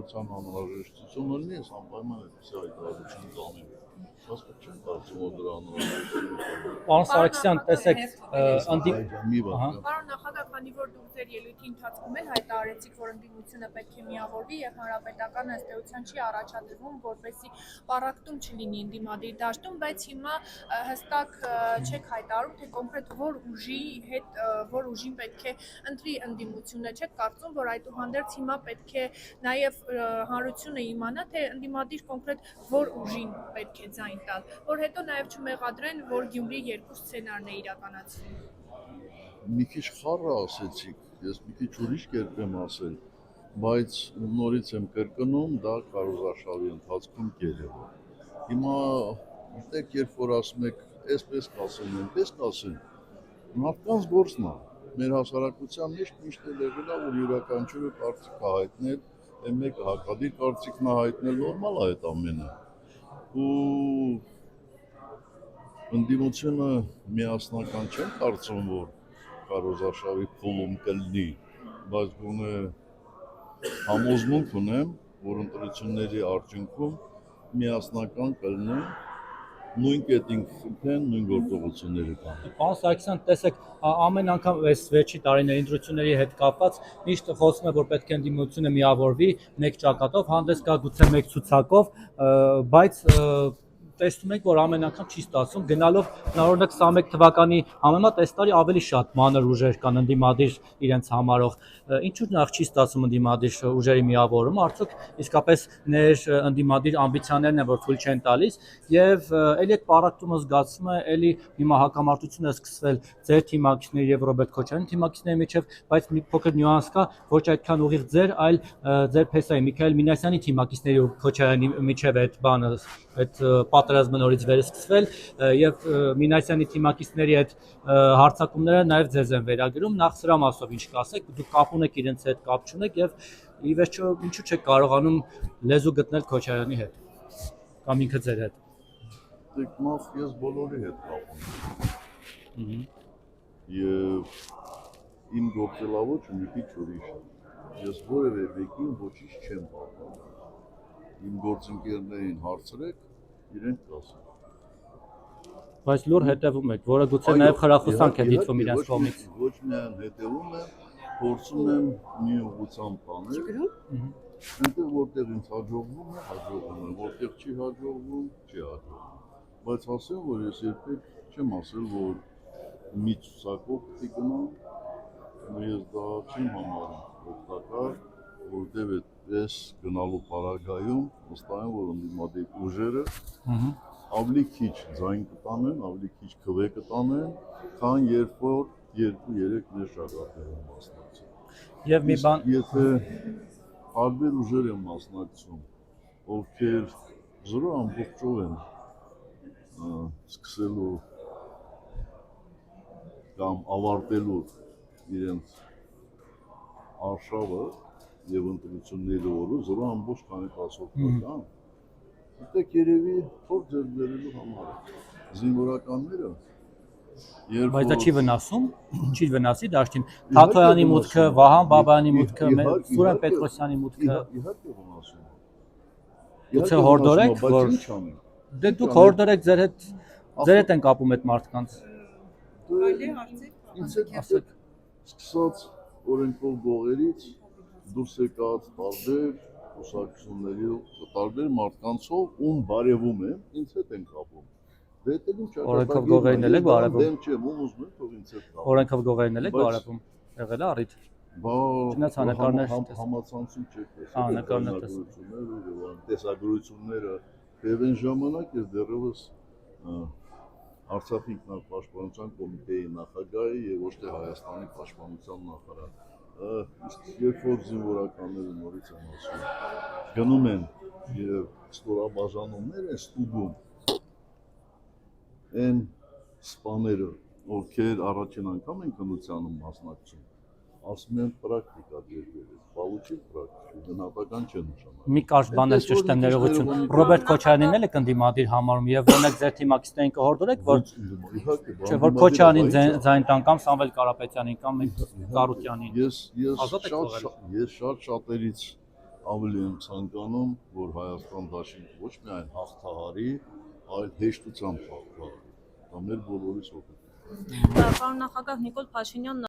կառավարության անհրաժեշտություն ունի, ես անպայման այդպես հայտարարություն տանեմ։ Հասկացա չեմ կարծում որ դրա անհրաժեշտություն Պարոն Սարգսյան, տեսեք, Պարոն նախագահ, քանի որ դուք ձեր ելույթի ընթացքում էլ հայտարարեցիք, որ ընդդիմությունը պետք է միավորվի եւ հանրապետական ըստ էության չի առաջադրվում, որպեսզի պառակտում չլինի ընդդիմադիր դաշտում, բայց հիմա հստակ չեք հայտարարում, թե կոնկրետ որ ուժին պետք է ընտրի ընդդիմությունը, չեք կարծում, որ այդուհանդերձ հիմա պետք է նաեւ հանրությունը իմանա, թե ընդդիմադիր կոնկրետ որ ուժին պետք է ձայն տալ, որ հետո նաեւ չմեղադրեն, որ Գյումրի երկու սցենարն է իրականացվում։ Մի քիչ խառը ասեցիք, ես մի քիչ ուրիշ կերպ եմ ասել, բայց նորից եմ կրկնում, դա քարոզարշավի ընթացքում կերևա։ Հիմա գիտեք, երբ որ ասում եք, այսպես կասեն, այնպես կասեն, մարդկանց գործն է։ Մեր հասարակության միշտ էլ եղել է, որ յուրաքանչյուրը կարծիք է հայտնել, այն մեկը հակադիր կարծիքն է հայտնել, նորմալ է այդ ամենը։ Ու ընդդիմությունը միասնական չեմ կարծում, որ քարոզարշավի փուլում կլինի, բայց գոնե համոզմունք ունեմ, որ ընտրությունների արդյունքում միասնական կլինեն, նույն կետին կխփեն, նույն գործողությունները կանեն։ Պարոն Սարգսյան, տեսեք, ամեն անգամ այս վերջի տարիների ընտրությունների հետ կապված միշտ խոսում է, որ պետք է ընդդիմությունը միավորվի մեկ ճակատով, հանդես գա գուցե մեկ ցուցակով, բայց տեսնում ենք, որ ամեն անգամ չի ստացվում, գնալով օրինակ 21 թվականի համեմատ այս տարի ավելի շատ մանր ուժեր կան ընդդիմադիր իրենց համարող, ինչու՞ նախ չի ստացվում ընդդիմադիր ուժերի միավորումը, արդյոք իսկապես ներ ընդդիմադիր ամբիցիաներն են, որ թույլ չեն տալիս, եւ ելի այդ պառակտումը զգացվում է, ելի հիմա հակամարտություն է սկսվել ձեր թիմակիցների եւ Ռոբերտ Քոչարյանի թիմակիցների միջեւ, բայց մի փոքր նյուանս կա, ոչ այդքան ուղիղ ձեր, այլ ձեր փեսայի Միքայել Մինասյանի թիմակիցների ու Քոչարյանի միջեւ այդ բանը, այդ պատերազմը նորից վերսկսվել եւ Մինասյանի թիմակիցների այդ հարձակումները նաեւ ձեզ են վերագրում, նախ սրա մասով ինչ կասեք, դուք կապ ունեք իրենց հետ, կապ չունեք եւ ի վերջո ինչու՞ չեք կարողանում լեզու գտնել Քոչարյանի հետ կամ ինքը ձեր հետ։ Դեք մաս ես բոլորի հետ կապ ունեմ։ Եվ իմ գործելավոճը մի քիչ ուրիշ է։ Ես որևէ մեկին ոչինչ չեմ պատմում։ Իմ գործընկերներին հարցրեք, իրենք կասեն։ Բայց լուր հետևում եք, որը գուցե նաև խրախուսանք է դիտվում իրենց կողմից։ Ոչ միայն հետևում եմ, փորձում եմ մի ուղղությամբ տանել։ Այնտեղ որտեղ ինձ հաջողվում է, որտեղ չի հաջողվում, չի հաջողվում։ Բայց ասեմ, որ ես երբեք չեմ ասել, որ մի ցուցակով պիտի գնամ, ես դա չեմ համարում օգտակար, որտեղ այդպես գնալու պարագայում վստահ եմ, որ ընդդիմադիր ուժերը ավելի քիչ ձայն կտանեն, ավելի քիչ քվե կտանեն, քան երբ որ 2-3 մեր շրջանակներում մասնակցեն։ Եվ մի բան, եթե տարբեր ուժեր են մասնակցում, ովքեր զրո ամբողջով են սկսելու կամ ավարտելու իրենց արշավը եւ ընտրությունների օրը զրո ամբողջ քանի տասով կան։ Դեք երևի փող ձեր բերելու համար զինվորականները բայց դա չի վնասում, չի վնասի դաշտին Թաթոյանի մուտքը, Վահան Բաբայանի մուտքը, Սուրեն Պետրոսյանի մուտքը իհարկե վնասում է։ Գուցե հորդորեք, որ դե դուք հորդորեք ձեր հետ են կապում այդ մարդկանց։ Այլ հարցեր Ինձ հետ ասեք սկսած օրենքով գողերից դուրս եկած տարբեր կուսակցությունների տարբեր մարդկանցով ում բարևում եմ, ինձ հետ են կապում։ Դե դա ինչ է։ Օրենքով գողերին էլ եք բարևում։ Դեմ չեմ, ում ուզում եք, թող ինձ հետ կապում։ Օրենքով գողերին էլ եք բարևում։ Եղել է առիթ։ Բա համացանցում չեք տեսել։ Տեսագրությունները բևեն ժամանակ էր դեռևս Արցախի ինքնապաշտպանության կոմիտեի նախագահի եւ ոչ թե Հայաստանի պաշտպանության նախարար։ Իսկ երբ որ զինվորականները նորից են ասում, գնում են եւ ստորաբաժանումներ են ստուգում, այն սպաները, ովքեր առաջին անգամ են քննությանը մասնակցում, ասում են պրակտիկա դերբերել, բավուճի պրակտիկա, գնահատական չէ նշանակում։ Մի կարճ բան էլ ճշտեմ ներողություն։ Ռոբերտ Քոչարյանին էլ եք ընդդիմադիր համարում եւ օրինակ ձեր թիմակիցներին կհորդորեք, որ չէ, որ Քոչարյանին ձայն տան կամ Սամվել Կարապետյանին կամ Կարուտյանին։ Ես շատ շատերից ավելի եմ ցանկանում, որ Հայաստան դաշինքը ոչ միայն հաղթահարի, այլ հեշտությամբ հաղթահարի։ Դա մեր բոլորիս օգուտ է։ Պարոն նախագահ Նիկոլ Փաշինյանն